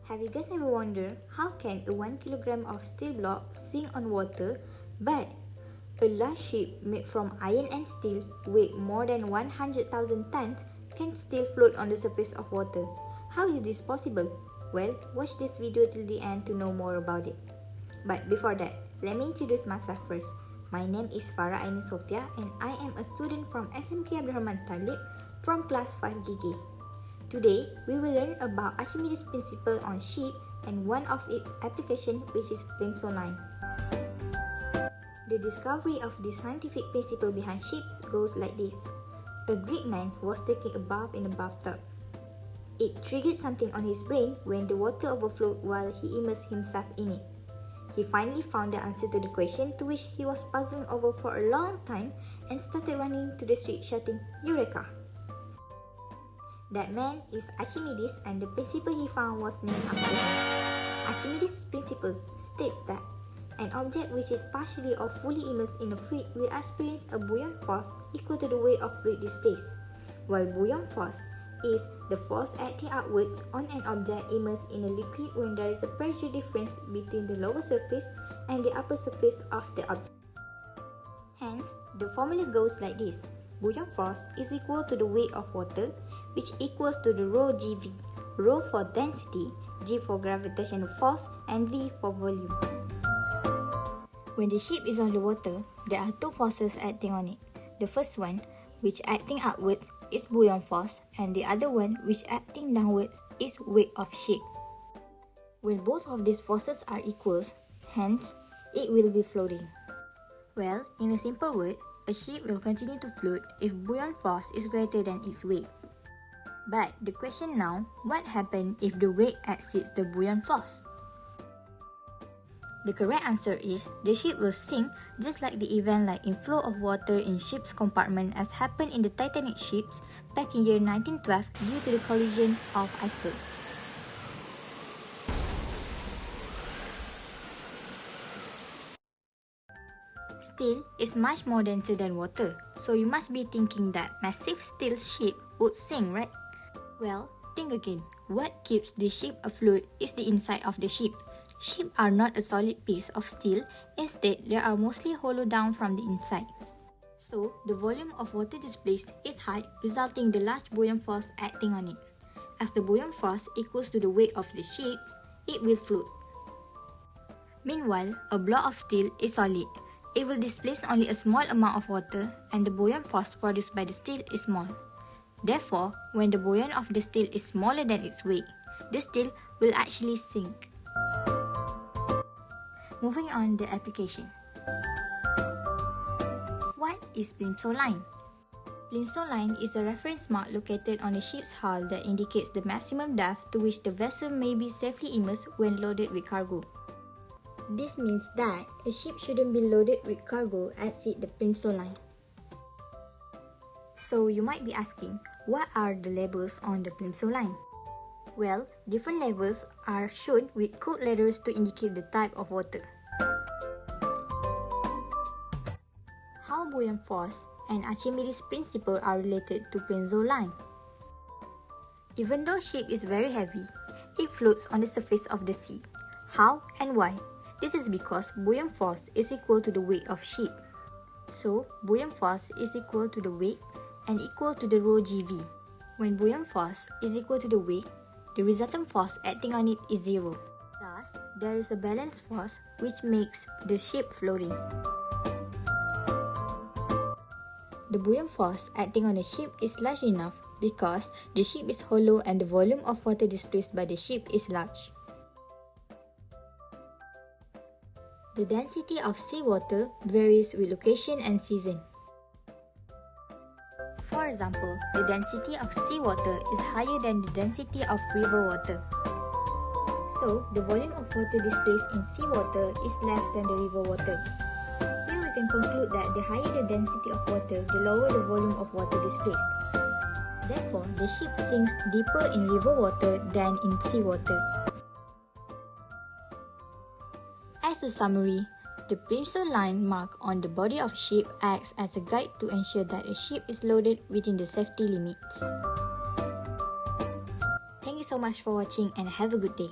Have you guys ever wondered how can a 1 kilogram of steel block sink on water, but a large ship made from iron and steel weigh more than 100,000 tons can still float on the surface of water? How is this possible? Well, watch this video till the end to know more about it. But before that, let me introduce myself first. My name is FARRA SOFIYA and I am a student from SMK Abdurrahman Talib from class 5 Gigih. Today, we will learn about Archimedes principle on ship and one of its application, which is Plimsoll line. The discovery of the scientific principle behind ships goes like this. A Greek man was taking a bath in a bathtub. It triggered something on his brain when the water overflowed while he immersed himself in it. He finally found the answer to the question to which he was puzzling over for a long time and started running to the street shouting, "Eureka!" That man is Archimedes, and the principle he found was named after him. Archimedes' principle states that an object which is partially or fully immersed in a fluid will experience a buoyant force equal to the weight of fluid displaced, while buoyant force is the force acting outwards on an object immersed in a liquid when there is a pressure difference between the lower surface and the upper surface of the object. Hence, the formula goes like this. Buoyant force is equal to the weight of water, which equals to the rho Gv, rho for density, G for gravitational force, and V for volume. When the ship is on the water, there are two forces acting on it. The first one, which acting upwards, is buoyant force, and the other one, which acting downwards, is weight of ship. When both of these forces are equal, hence, it will be floating. Well, in a simple word, a ship will continue to float if buoyant force is greater than its weight. But the question now, what happens if the weight exceeds the buoyant force? The correct answer is, the ship will sink just like the event like inflow of water in ship's compartment as happened in the Titanic ships back in year 1912 due to the collision of iceberg. Steel is much more denser than water, so you must be thinking that massive steel ship would sink, right? Well, think again. What keeps the ship afloat is the inside of the ship. Ships are not a solid piece of steel, instead they are mostly hollowed down from the inside. So, the volume of water displaced is high, resulting in the large buoyant force acting on it. As the buoyant force equals to the weight of the ship, it will float. Meanwhile, a block of steel is solid. It will displace only a small amount of water, and the buoyant force produced by the steel is small. Therefore, when the buoyance of the steel is smaller than its weight, the steel will actually sink. Moving on to the application. What is Plimsoll line? Plimsoll line is a reference mark located on a ship's hull that indicates the maximum depth to which the vessel may be safely immersed when loaded with cargo. This means that a ship shouldn't be loaded with cargo exceed the Plimsoll line. So you might be asking, what are the labels on the Plimsoll line? Well, different labels are shown with code letters to indicate the type of water. How buoyant force and Archimedes principle are related to Plimsoll line? Even though ship is very heavy, it floats on the surface of the sea. How and why? This is because buoyant force is equal to the weight of ship. So, buoyant force is equal to the weight and equal to the rho Gv. When buoyant force is equal to the weight, the resultant force acting on it is zero. Thus, there is a balanced force which makes the ship floating. The buoyant force acting on the ship is large enough because the ship is hollow and the volume of water displaced by the ship is large. The density of seawater varies with location and season. For example, the density of seawater is higher than the density of river water. So, the volume of water displaced in seawater is less than the river water. Here we can conclude that the higher the density of water, the lower the volume of water displaced. Therefore, the ship sinks deeper in river water than in seawater. As a summary, the Plimsoll line mark on the body of a ship acts as a guide to ensure that a ship is loaded within the safety limits. Thank you so much for watching and have a good day.